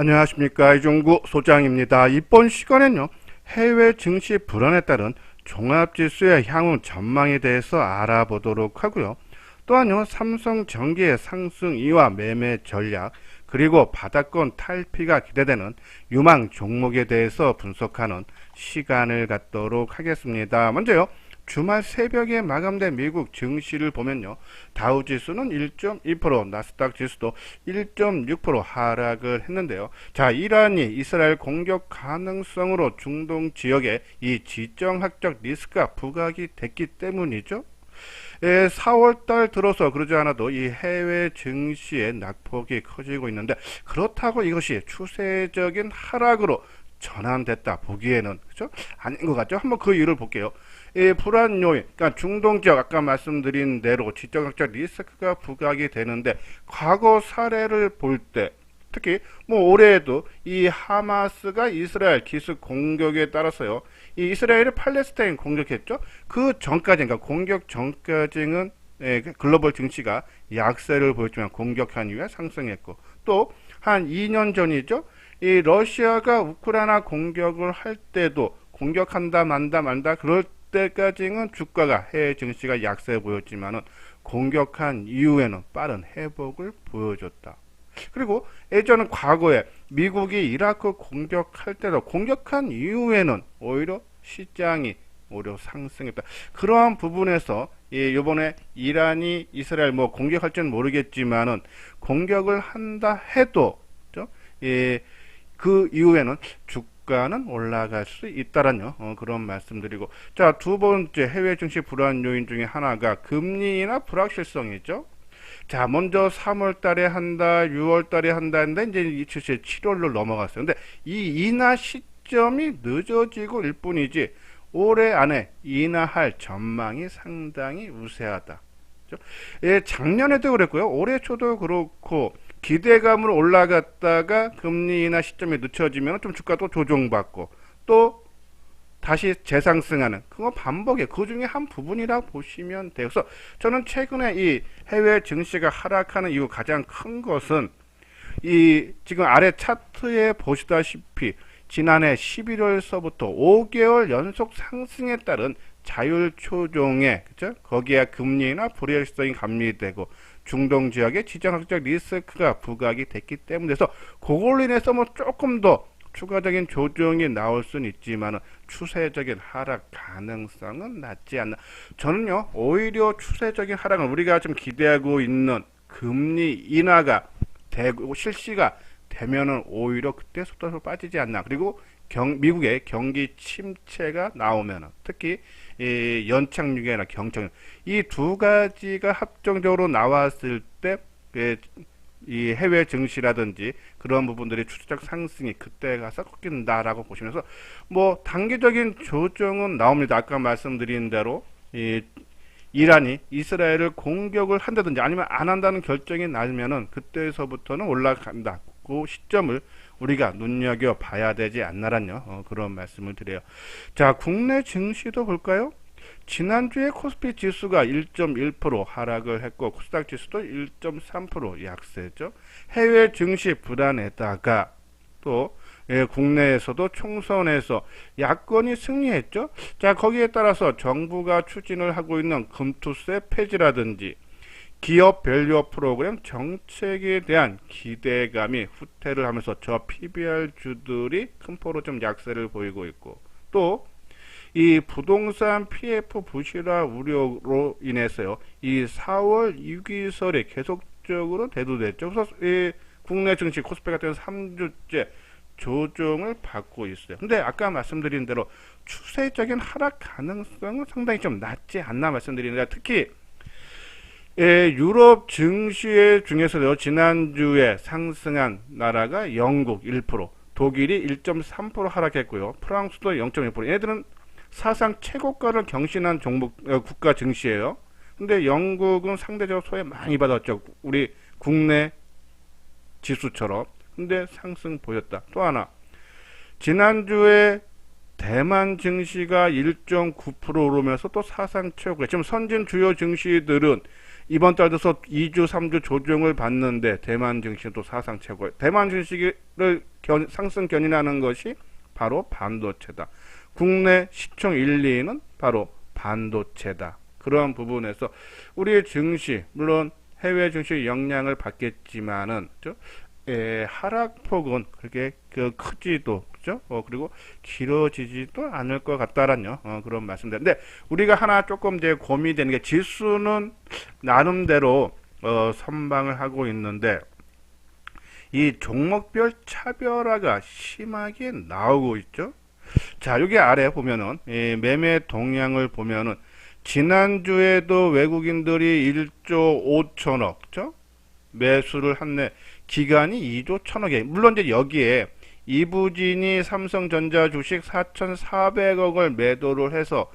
안녕하십니까, 이종구 소장입니다. 이번 시간에는요, 해외 증시 불안에 따른 종합지수의 향후 전망에 대해서 알아보도록 하고요. 또한요, 삼성전기의 상승 이와 매매 전략, 그리고 바닥권 탈피가 기대되는 유망 종목에 대해서 분석하는 시간을 갖도록 하겠습니다. 먼저요, 주말 새벽에 마감된 미국 증시를 보면요, 다우지수는 1.2%, 나스닥 지수도 1.6% 하락을 했는데요. 자, 이란이 이스라엘 공격 가능성으로 중동 지역에 이 지정학적 리스크가 부각이 됐기 때문이죠. 4월달 들어서 그러지 않아도 이 해외 증시의 낙폭이 커지고 있는데, 그렇다고 이것이 추세적인 하락으로 전환됐다 보기에는 그죠? 아닌 것 같죠? 한번 그 이유를 볼게요. 불안 요인, 그러니까 중동 지역 아까 말씀드린 대로 지정학적 리스크가 부각이 되는데, 과거 사례를 볼 때 특히 뭐 올해에도 이 하마스가 이스라엘 기습 공격에 따라서요, 이 이스라엘이 팔레스타인 공격했죠. 그 전까지, 그러니까 공격 전까지는 글로벌 증시가 약세를 보였지만 공격한 이후에 상승했고, 또 한 2년 전이죠. 이 러시아가 우크라이나 공격을 할 때도 공격한다 만다 만다 그럴 때까지는 주가가 해외 증시가 약세 보였지만은 공격한 이후에는 빠른 회복을 보여줬다. 그리고 예전은 과거에 미국이 이라크 공격할 때도 공격한 이후에는 오히려 시장이 오히려 상승했다. 그러한 부분에서 이번에 이란이 이스라엘 뭐 공격할지는 모르겠지만은 공격을 한다 해도 그 이후에는 주가는 올라갈 수 있다라는 그런 말씀드리고, 자, 두 번째 해외 증시 불안 요인 중에 하나가 금리나 불확실성이죠. 자, 먼저 3월 달에 한다, 6월 달에 한다 했는데 이제 7월로 넘어갔어요. 근데 이 인하 시점이 늦어지고 일 뿐이지 올해 안에 인하할 전망이 상당히 우세하다. 작년에도 그랬고요. 올해 초도 그렇고, 기대감으로 올라갔다가 금리 인하 시점이 늦춰지면 좀 주가도 조정받고 또 다시 재상승하는 그거 반복이에요. 그 중에 한 부분이라고 보시면 돼요. 그래서 저는 최근에 이 해외 증시가 하락하는 이유 가장 큰 것은 이 지금 아래 차트에 보시다시피 지난해 11월서부터 5개월 연속 상승에 따른 자율 조정에, 그죠? 거기에 금리나 불확실성이 감리되고 중동 지역의 지정학적 리스크가 부각이 됐기 때문에서 그걸로 인해서 뭐 조금 더 추가적인 조정이 나올 수는 있지만 추세적인 하락 가능성은 낮지 않나. 저는요, 오히려 추세적인 하락은 우리가 좀 기대하고 있는 금리 인하가 되고 실시가 되면은 오히려 그때 속도로 빠지지 않나. 그리고 미국의 경기 침체가 나오면은 특히 이 연착륙이나 경착륙 이 두 가지가 합정적으로 나왔을 때 이 해외 증시라든지 그런 부분들이 추세적 상승이 그때 가서 꺾인다라고 보시면서 뭐 단기적인 조정은 나옵니다. 아까 말씀드린 대로 이란이 이스라엘을 공격을 한다든지 아니면 안 한다는 결정이 나면은 그때서부터는 올라간다. 그 시점을 우리가 눈여겨봐야 되지 않나란요. 그런 말씀을 드려요. 자, 국내 증시도 볼까요? 지난주에 코스피 지수가 1.1% 하락을 했고 코스닥 지수도 1.3% 약세죠. 해외 증시 불안에다가 또 국내에서도 총선에서 야권이 승리했죠. 자, 거기에 따라서 정부가 추진을 하고 있는 금투세 폐지라든지 기업 밸류업 프로그램 정책에 대한 기대감이 후퇴를 하면서 저 PBR 주들이 큰 폭으로 좀 약세를 보이고 있고, 또 이 부동산 PF 부실화 우려로 인해서요, 이 4월 6기설이 계속적으로 대두됐죠. 그래서 이 국내 증시 코스피 같은 3주째 조정을 받고 있어요. 근데 아까 말씀드린 대로 추세적인 하락 가능성은 상당히 좀 낮지 않나 말씀드리는데, 특히 유럽 증시 중에서도 지난주에 상승한 나라가 영국 1%, 독일이 1.3% 하락했고요. 프랑스도 0.1%. 얘네들은 사상 최고가를 경신한 종목 국가 증시예요. 근데 영국은 상대적으로 소외 많이 받았죠. 우리 국내 지수처럼. 근데 상승 보였다. 또 하나, 지난주에 대만 증시가 1.9% 오르면서 또 사상 최고. 지금 선진 주요 증시들은 이번 달 들어서 2주, 3주 조정을 받는데 대만 증시는 또 사상 최고. 대만 증시를 상승 견인하는 것이 바로 반도체다. 국내 시총 1, 2위는 바로 반도체다. 그런 부분에서 우리의 증시, 물론 해외 증시 영향을 받겠지만은, 그죠? 하락폭은 그렇게 크지도, 그죠? 그리고 길어지지도 않을 것 같다라는 그런 말씀드렸는데, 우리가 하나 조금 이제 고민이 되는 게 지수는 나름대로 선방을 하고 있는데, 이 종목별 차별화가 심하게 나오고 있죠. 자, 여기 아래 보면은 매매 동향을 보면은 지난주에도 외국인들이 1조 5천억, 그죠? 매수를 했네. 기간이 2조 1천억에. 물론 이제 여기에 이부진이 삼성전자 주식 4,400억을 매도를 해서,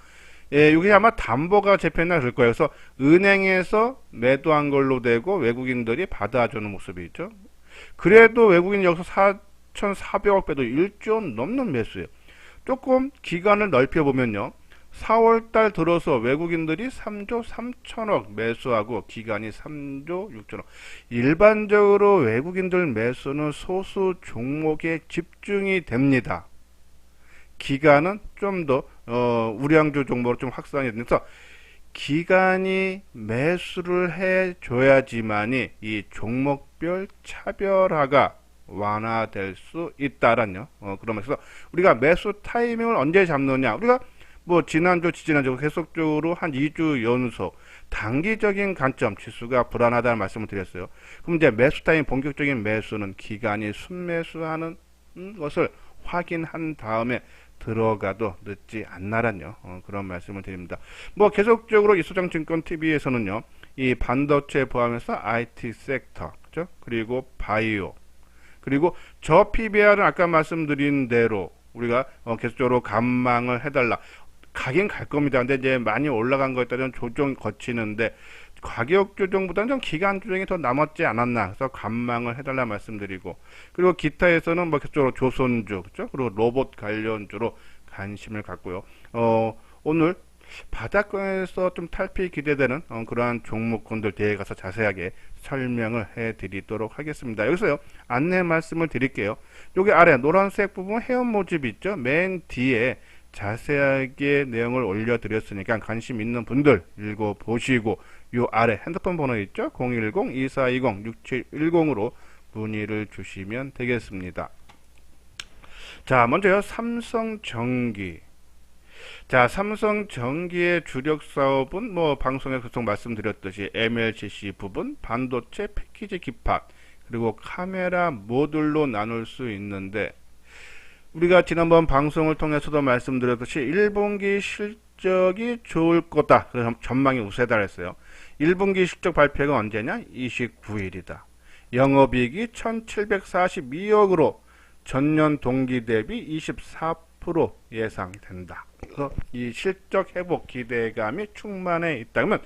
이게 아마 담보가 재편이나 그럴 거예요. 그래서 은행에서 매도한 걸로 되고 외국인들이 받아주는 모습이죠. 그래도 외국인 여기서 4,400억 빼도 1조 넘는 매수예요. 조금 기간을 넓혀보면요. 4월달 들어서 외국인들이 3조 3천억 매수하고 기간이 3조 6천억. 일반적으로 외국인들 매수는 소수 종목에 집중이 됩니다. 기간은 좀 더 우량주 종목으로 좀 확산이 돼서 기간이 매수를 해줘야지만이 이 종목별 차별화가 완화될 수 있다라는 그러면서 우리가 매수 타이밍을 언제 잡느냐, 우리가 뭐 지난주 지지난주 계속적으로 한 2주 연속 단기적인 관점 지수가 불안하다는 말씀을 드렸어요. 그럼 이제 매수 타이밍, 본격적인 매수는 기간이 순매수하는 것을 확인한 다음에 들어가도 늦지 않나란요. 그런 말씀을 드립니다. 뭐 계속적으로 이소장증권 TV에서는요, 이 반도체 포함해서 IT 섹터, 그죠? 그리고 바이오, 그리고 저 PBR은 아까 말씀드린 대로 우리가 계속적으로 감망을 해달라. 가긴 갈 겁니다. 근데 이제 많이 올라간 거에 따른 조정 거치는데 가격 조정보다는 좀 기간 조정이 더 남았지 않았나. 그래서 감망을 해달라 말씀드리고, 그리고 기타에서는 뭐 계속적으로 조선주, 그죠? 그리고 로봇 관련주로 관심을 갖고요. 오늘 바닥권에서 좀 탈피 기대되는 그러한 종목군들 뒤에 가서 자세하게 설명을 해드리도록 하겠습니다. 여기서요 안내 말씀을 드릴게요. 여기 아래 노란색 부분 회원 모집 있죠? 맨 뒤에 자세하게 내용을 올려드렸으니까 관심 있는 분들 읽어보시고, 요 아래 핸드폰 번호 있죠? 010-2420-6710으로 문의를 주시면 되겠습니다. 자, 먼저요 삼성전기. 자, 삼성전기의 주력 사업은 뭐 방송에 계속 말씀드렸듯이 MLCC 부분, 반도체 패키지 기판, 그리고 카메라 모듈로 나눌 수 있는데, 우리가 지난번 방송을 통해서도 말씀드렸듯이 1분기 실적이 좋을 거다. 그래서 전망이 우세다 했어요. 1분기 실적 발표가 언제냐? 29일이다. 영업이익이 1742억으로 전년 동기 대비 24% 예상된다. 그래서 이 실적 회복 기대감이 충만해 있다. 그러면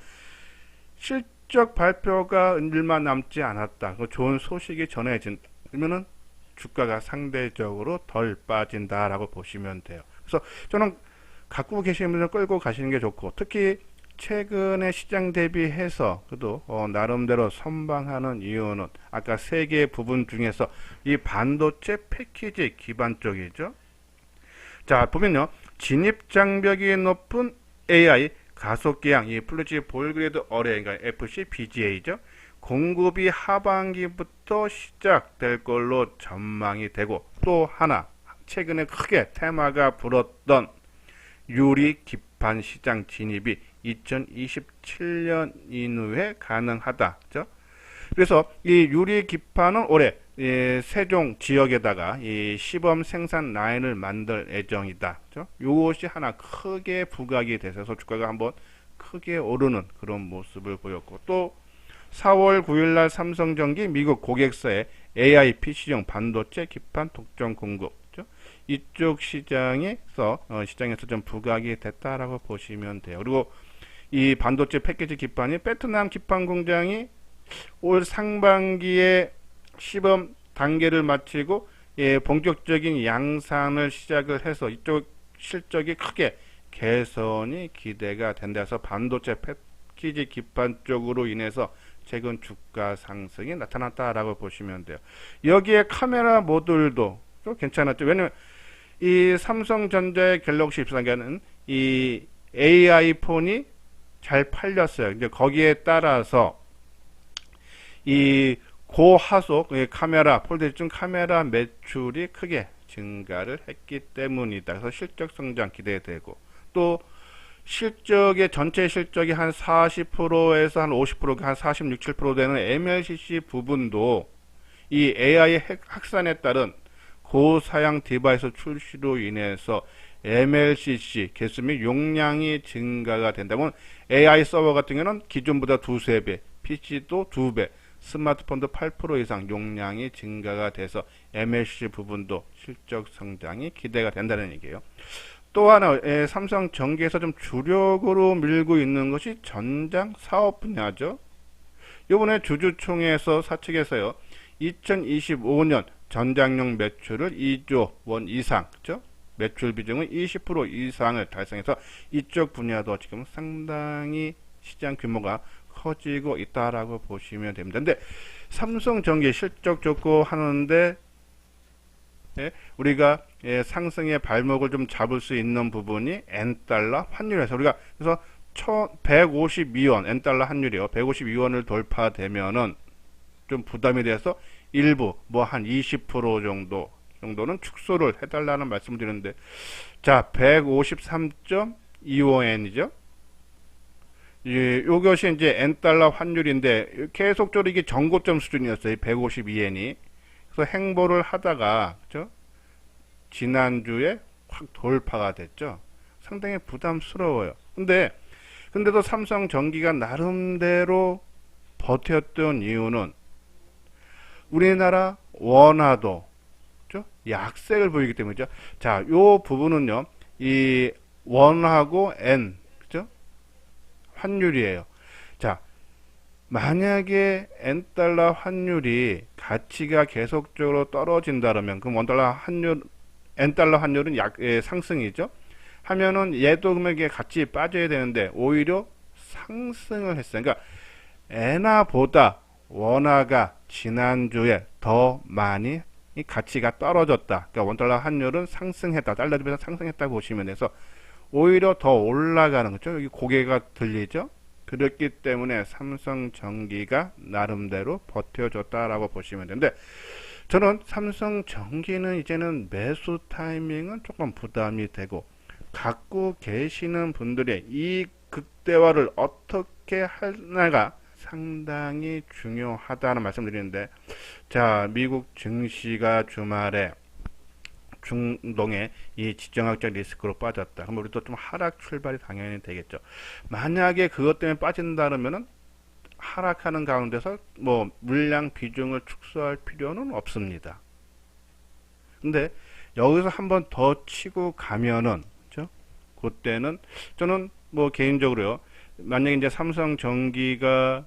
실적 발표가 얼마 남지 않았다. 그 좋은 소식이 전해진다. 그러면은 주가가 상대적으로 덜 빠진다라고 보시면 돼요. 그래서 저는 갖고 계시는 분들 끌고 가시는 게 좋고, 특히 최근에 시장 대비해서 그래도 나름대로 선방하는 이유는 아까 세 개의 부분 중에서 이 반도체 패키지 기반 쪽이죠. 자, 보면요, 진입 장벽이 높은 AI 가속기양, 이 플루지 볼그레이드 어레이, 그러니까 FCBGA죠. 공급이 하반기부터 시작될 걸로 전망이 되고, 또 하나 최근에 크게 테마가 불었던 유리 기판 시장 진입이 2027년 이후에 가능하다. 그죠? 그래서 이 유리 기판은 올해 세종 지역에다가 이 시범 생산 라인을 만들 예정이다. 그죠? 이것이 하나 크게 부각이 돼서 주가가 한번 크게 오르는 그런 모습을 보였고, 또 4월 9일날 삼성전기 미국 고객사의 AI PC용 반도체 기판 독점 공급, 그죠? 이쪽 시장에서 좀 부각이 됐다라고 보시면 돼요. 그리고 이 반도체 패키지 기판이 베트남 기판 공장이 올 상반기에 시범 단계를 마치고 본격적인 양산을 시작을 해서 이쪽 실적이 크게 개선이 기대가 된다서 반도체 패키지 기판 쪽으로 인해서 최근 주가 상승이 나타났다라고 보시면 돼요. 여기에 카메라 모듈도 좀 괜찮았죠. 왜냐면 이 삼성전자의 갤럭시 13개는 이 AI 폰이 잘 팔렸어요. 이제 거기에 따라서 이 고화소 카메라, 폴더중 카메라 매출이 크게 증가를 했기 때문이다. 그래서 실적 성장 기대되고, 또 실적의 전체 실적이 한 40%에서 한 50%, 한 46, 7% 되는 MLCC 부분도 이 AI 확산에 따른 고사양 디바이스 출시로 인해서 MLCC 개수 및 용량이 증가가 된다면 AI 서버 같은 경우는 기존보다 두세 배, PC도 2배, 스마트폰도 8% 이상 용량이 증가가 돼서 MLCC 부분도 실적 성장이 기대가 된다는 얘기예요. 또 하나 삼성전기에서 좀 주력으로 밀고 있는 것이 전장 사업 분야죠. 이번에 주주총회에서 사측에서요, 2025년 전장용 매출을 2조 원 이상, 그죠? 매출 비중은 20% 이상을 달성해서 이쪽 분야도 지금 상당히 시장 규모가 커지고 있다라고 보시면 됩니다. 근데 삼성전기 실적 좋고 하는데 우리가 상승의 발목을 좀 잡을 수 있는 부분이 N달러 환율에서 우리가 그래서 152원 N달러 환율이요. 152원을 돌파되면은 좀 부담이 돼서 일부 뭐 한 20% 정도는 축소를 해달라는 말씀을 드리는데, 자 153.25엔이죠. 요것이 이제 N달러 환율인데 계속적으로 이게 전고점 수준이었어요. 152엔이. 그래서 행보를 하다가 그죠? 지난주에 확 돌파가 됐죠. 상당히 부담스러워요. 근데도 삼성전기가 나름대로 버텼던 이유는 우리나라 원화도 그죠? 약세를 보이기 때문이죠. 자, 요 부분은요. 이 원하고 N 그죠? 환율이에요. 자, 만약에 N달러 환율이 가치가 계속적으로 떨어진다면 그럼 N달러 환율은 상승이죠. 하면은 얘도 금액에 같이 빠져야 되는데 오히려 상승을 했어요. 그러니까 엔화보다 원화가 지난주에 더 많이 이 가치가 떨어졌다. 그러니까 원달러 환율은 상승했다. 달러 대비해서 상승했다고 보시면 돼서 오히려 더 올라가는 거죠. 여기 고개가 들리죠. 그렇기 때문에 삼성전기가 나름대로 버텨줬다라고 보시면 되는데, 저는 삼성전기는 이제는 매수 타이밍은 조금 부담이 되고, 갖고 계시는 분들의 이 극대화를 어떻게 하나가 상당히 중요하다는 말씀드리는데, 자, 미국 증시가 주말에 중동의 이 지정학적 리스크로 빠졌다. 그럼 우리도 좀 하락 출발이 당연히 되겠죠. 만약에 그것 때문에 빠진다면은 하락하는 가운데서 뭐 물량 비중을 축소할 필요는 없습니다. 근데 여기서 한번 더 치고 가면은 그죠? 그때는 저는 뭐 개인적으로요. 만약에 이제 삼성전기가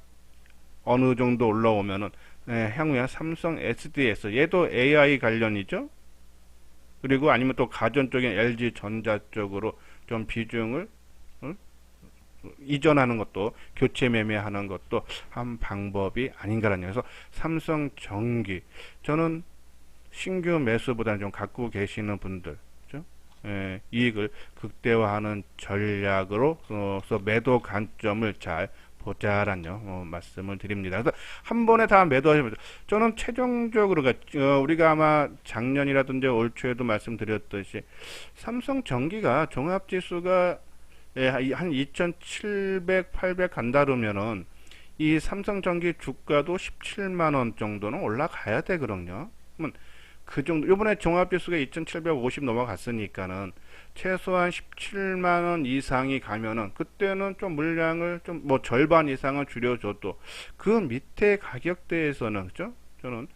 어느 정도 올라오면은 향후에 삼성 SDS 얘도 AI 관련이죠. 그리고 아니면 또 가전 쪽인 LG전자 쪽으로 좀 비중을 이전하는 것도, 교체 매매하는 것도 한 방법이 아닌가라는 얘기에서 삼성전기 저는 신규 매수보다는 좀 갖고 계시는 분들 그렇죠? 이익을 극대화하는 전략으로 서 매도 관점을 잘 보자라는 말씀을 드립니다. 그래서 한 번에 다 매도하시면 저는 최종적으로 우리가 아마 작년이라든지 올 초에도 말씀드렸듯이 삼성전기가 종합지수가 한 2,700, 800 간다르면은 이 삼성전기 주가도 17만원 정도는 올라가야 되거든요. 그러면 그 정도, 요번에 종합지수가 2,750 넘어갔으니까는 최소한 17만원 이상이 가면은 그때는 좀 물량을 좀 뭐 절반 이상은 줄여줘도 그 밑에 가격대에서는 그죠? 저는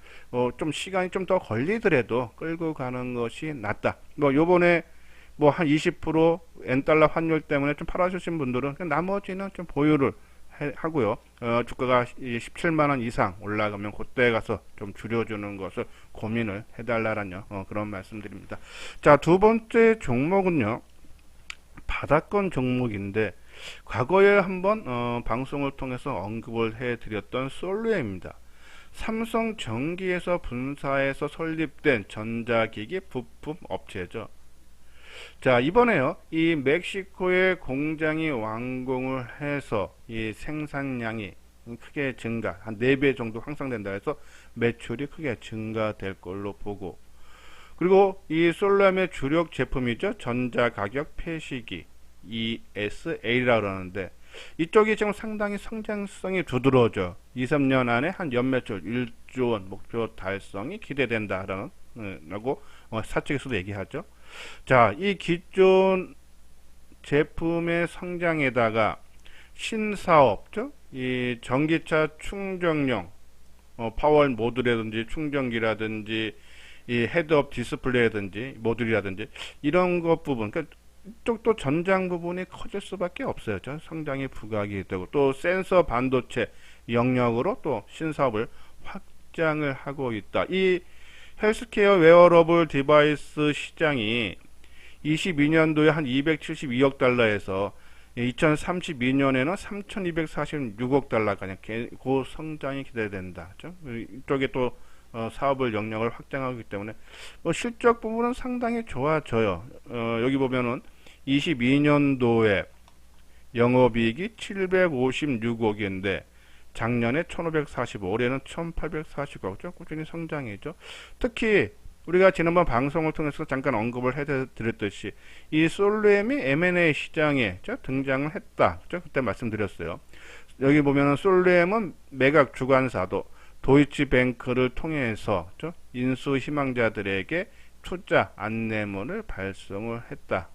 좀 시간이 좀 더 걸리더라도 끌고 가는 것이 낫다. 뭐 요번에 뭐 한 20% N달러 환율 때문에 좀 팔아주신 분들은 나머지는 좀 보유를 하고요. 주가가 17만원 이상 올라가면 그때 가서 좀 줄여주는 것을 고민을 해달라는 그런 말씀드립니다. 자, 두 번째 종목은요, 바닥권 종목인데 과거에 한번 방송을 통해서 언급을 해드렸던 솔루엠입니다. 삼성전기에서 분사해서 설립된 전자기기 부품 업체죠. 자, 이번에요, 이 멕시코의 공장이 완공을 해서 이 생산량이 크게 증가, 한 4배 정도 향상된다 해서 매출이 크게 증가될 걸로 보고, 그리고 이 솔람의 주력 제품이죠, 전자가격 폐시기 ESA라 그러는데, 이쪽이 지금 상당히 성장성이 두드러져 2-3년 안에 한 연매출 1조 원 목표 달성이 기대된다라는 라고 사측에서도 얘기하죠. 자, 이 기존 제품의 성장에다가 신사업죠, 이 전기차 충전용 파워 모듈이라든지 충전기라든지 이 헤드업 디스플레이라든지 모듈이라든지 이런 것 부분, 그러니까 이쪽도 전장 부분이 커질 수밖에 없어요. 성장이 부각이 되고, 또 센서 반도체 영역으로 또 신사업을 확장을 하고 있다. 이 헬스케어 웨어러블 디바이스 시장이 22년도에 한 272억 달러에서 2032년에는 3246억 달러가량 그 성장이 기대된다. 그렇죠? 이쪽에 또 사업을 영역을 확장하기 때문에 실적 부분은 상당히 좋아져요. 여기 보면은 22년도에 영업이익이 756억인데 작년에 1545, 올해는 1840억, 꾸준히 성장이죠. 특히 우리가 지난번 방송을 통해서 잠깐 언급을 해드렸듯이 이 솔루엠이 M&A 시장에 등장을 했다. 그때 말씀드렸어요. 여기 보면은 솔루엠은 매각 주관사도 도이치뱅크를 통해서 인수 희망자들에게 투자 안내문을 발송을 했다.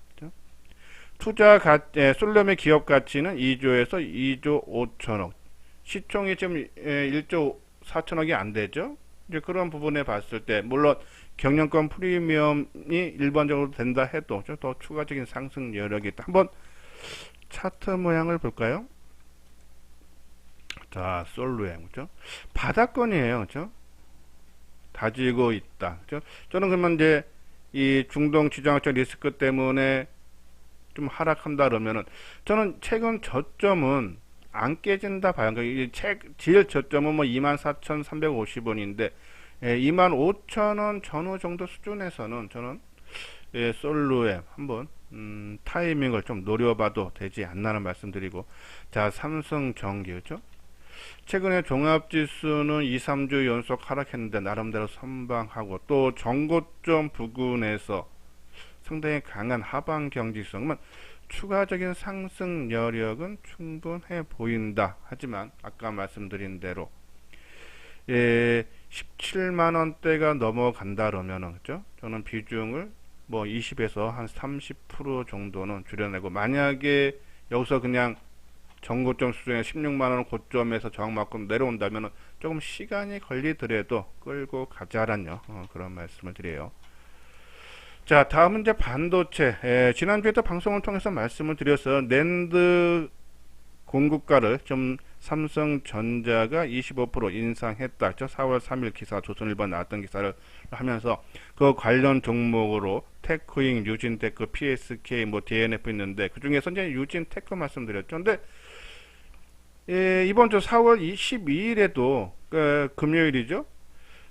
솔루엠의 기업 가치는 2조에서 2조 5천억, 시총이 지금 1조 4천억이 안 되죠. 이제 그런 부분에 봤을 때 물론 경영권 프리미엄이 일반적으로 된다 해도 더 추가적인 상승 여력이 있다. 한번 차트 모양을 볼까요? 자, 솔루엠, 그죠? 바닥권이에요, 그죠? 다지고 있다, 그죠? 저는 그러면 이제 이 중동 지정학적 리스크 때문에 좀 하락한다 그러면은, 저는 최근 저점은 안 깨진다 봐요. 그러니까 제일 저점은 뭐 24,350원인데 25,000원 전후 정도 수준에서는 저는 솔루엠 한번 타이밍을 좀 노려봐도 되지 않나는 말씀드리고, 자, 삼성전기, 그죠? 최근에 종합지수는 2-3주 연속 하락했는데 나름대로 선방하고, 또 정고점 부근에서 상당히 강한 하방 경직성은 추가적인 상승 여력은 충분해 보인다. 하지만 아까 말씀드린 대로 17만원대가 넘어간다 그러면은, 그죠? 저는 비중을 뭐 20에서 한 30% 정도는 줄여내고, 만약에 여기서 그냥 정고점 수준의 16만원 고점에서 저항 맞고 내려온다면 조금 시간이 걸리더라도 끌고 가자라는 그런 말씀을 드려요. 자, 다음은 이제 반도체. 지난주에도 방송을 통해서 말씀을 드렸어요. 낸드 공급가를 좀 삼성전자가 25% 인상했다. 4월 3일 기사, 조선일보 나왔던 기사를 하면서 그 관련 종목으로 테크잉, 유진테크, PSK, 뭐 DNF 있는데 그 중에서 이제 유진테크 말씀드렸죠. 근데 이번 주 4월 22일에도 금요일이죠.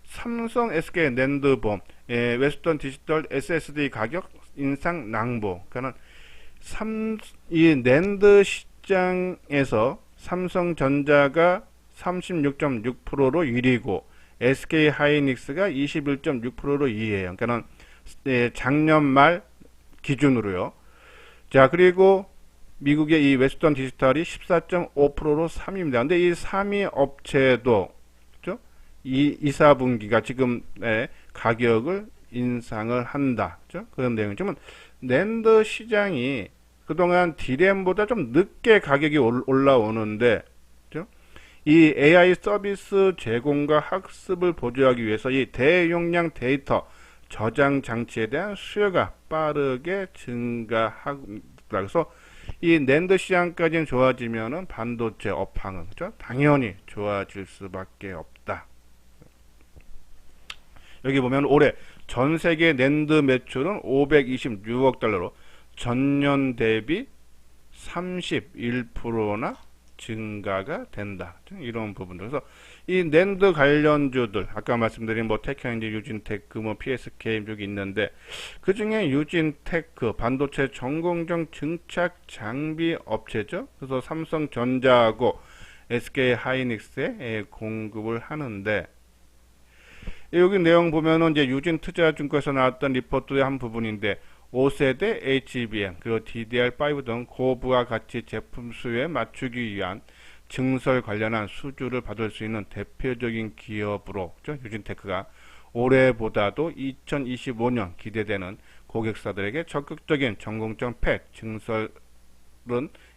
삼성 SK 낸드봄, 웨스턴 디지털 SSD 가격 인상 낭보. 그러니까 이 낸드 시장에서 삼성전자가 36.6%로 1위고 SK 하이닉스가 21.6%로 2위예요. 그러니까 작년 말 기준으로요. 자, 그리고 미국의 이 웨스턴 디지털이 14.5%로 3위입니다. 근데 이 3위 업체도 이 4분기가 지금 가격을 인상을 한다. 그죠? 그런 내용이지만 낸드 시장이 그동안 D램보다 좀 늦게 가격이 올라오는데, 그죠? 이 AI 서비스 제공과 학습을 보조하기 위해서 이 대용량 데이터 저장 장치에 대한 수요가 빠르게 증가하고, 그래서 이 낸드 시장까지는 좋아지면은 반도체 업황은 그죠? 당연히 좋아질 수밖에 없다. 여기 보면 올해 전 세계 낸드 매출은 526억 달러로 전년 대비 31%나 증가가 된다. 이런 부분들. 그래서 이 낸드 관련주들, 아까 말씀드린 뭐 테크엔지, 유진테크, 뭐 PSK 쪽이 있는데, 그 중에 유진테크, 반도체 전공정 증착 장비 업체죠. 그래서 삼성전자하고 SK 하이닉스에 공급을 하는데, 여기 내용 보면은 이제 유진투자증권에서 나왔던 리포트의 한 부분인데, 5세대 HBM, 그리고 DDR5 등 고부가 가치 제품 수요에 맞추기 위한 증설 관련한 수주를 받을 수 있는 대표적인 기업으로 유진테크가 올해보다도 2025년 기대되는 고객사들에게 적극적인 전공정 팩 증설은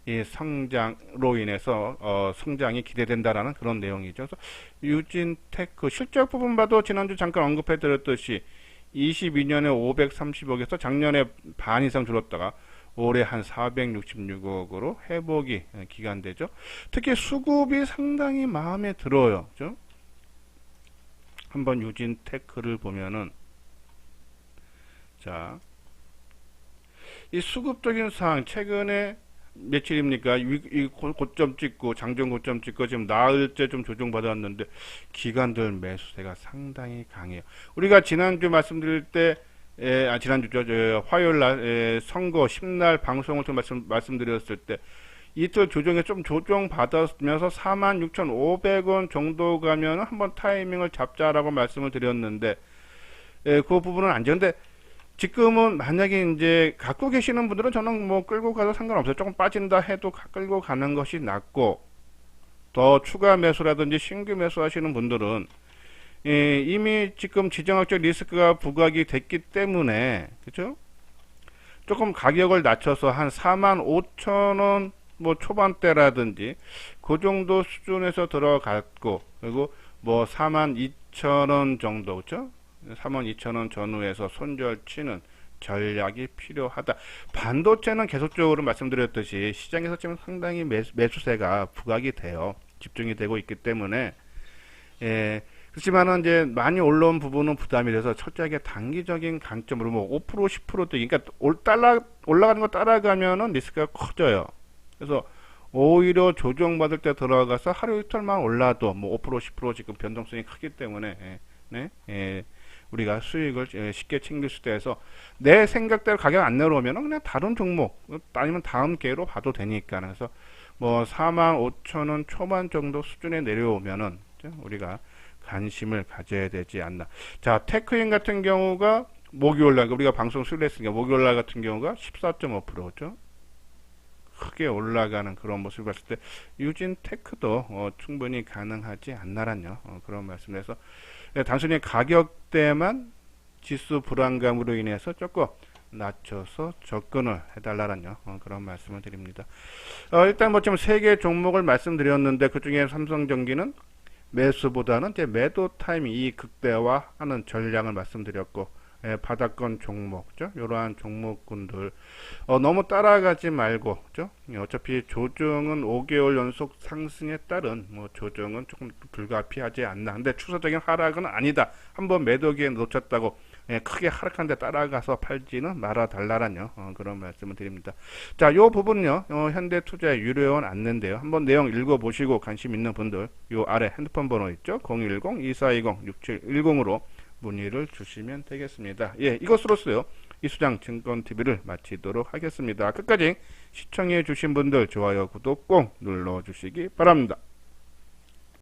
이 성장으로 인해서 성장이 기대된다라는 그런 내용이죠. 그래서 유진테크 실적 부분 봐도 지난주 잠깐 언급해 드렸듯이 22년에 530억에서 작년에 반 이상 줄었다가 올해 한 466억으로 회복이 기간되죠. 특히 수급이 상당히 마음에 들어요. 그죠? 한번 유진테크를 보면은, 자, 이 수급적인 상황, 최근에 며칠입니까? 이 고점 찍고 장중 고점 찍고 지금 나흘째 좀 조정받았는데 기관들 매수세가 상당히 강해요. 우리가 지난주 말씀드릴 때 지난주죠. 화요일 날 선거 10날 방송을 통해 말씀드렸을 때 이틀 조정에 좀 조정받았면서 46,500원 정도 가면 한번 타이밍을 잡자라고 말씀을 드렸는데 그 부분은 안 좋은데 지금은 만약에 이제 갖고 계시는 분들은 저는 뭐 끌고 가도 상관없어요. 조금 빠진다 해도 끌고 가는 것이 낫고, 더 추가 매수라든지 신규 매수 하시는 분들은 이미 지금 지정학적 리스크가 부각이 됐기 때문에 그죠? 조금 가격을 낮춰서 한 45,000원 뭐 초반대라든지 그 정도 수준에서 들어갔고, 그리고 뭐 42,000원 정도 그죠? 32,000원 전후에서 손절치는 전략이 필요하다. 반도체는 계속적으로 말씀드렸듯이 시장에서 지금 상당히 매수세가 부각이 돼요. 집중이 되고 있기 때문에 그렇지만은 이제 많이 올라온 부분은 부담이 돼서 철저하게 단기적인 관점으로 뭐 5% 10%도 그러니까 올라가는 거 따라가면은 리스크가 커져요. 그래서 오히려 조정받을 때 들어가서 하루 이틀만 올라도 뭐 5% 10% 지금 변동성이 크기 때문에 우리가 수익을 쉽게 챙길 수 있어서 내 생각대로 가격 안 내려오면 그냥 다른 종목 아니면 다음 기회로 봐도 되니까. 그래서 뭐 45,000원 초반 정도 수준에 내려오면은 우리가 관심을 가져야 되지 않나. 자, 테크인 같은 경우가 목요일날 우리가 방송 수요일 했으니까 목요일날 같은 경우가 14.5%죠. 크게 올라가는 그런 모습을 봤을 때 유진테크도 충분히 가능하지 않나란요. 그런 말씀에서 단순히 가격대만 지수 불안감으로 인해서 조금 낮춰서 접근을 해달라는요. 그런 말씀을 드립니다. 일단 뭐 지금 세 개 종목을 말씀드렸는데 그 중에 삼성전기는 매수보다는 이제 매도 타임이 극대화하는 전략을 말씀드렸고, 바닥권 종목죠. 이러한 종목군들 너무 따라가지 말고, 그죠? 어차피 조정은 5개월 연속 상승에 따른 뭐 조정은 조금 불가피하지 않나. 근데 추세적인 하락은 아니다. 한번 매도기에 놓쳤다고 크게 하락한데 따라가서 팔지는 말아 달라라뇨. 그런 말씀을 드립니다. 자, 요 부분요. 현대투자의 유료원 안내인데요. 한번 내용 읽어보시고 관심 있는 분들 요 아래 핸드폰 번호 있죠. 010-2420-6710으로 문의를 주시면 되겠습니다. 예, 이것으로서요 이수장 증권TV를 마치도록 하겠습니다. 끝까지 시청해 주신 분들 좋아요 구독 꼭 눌러 주시기 바랍니다.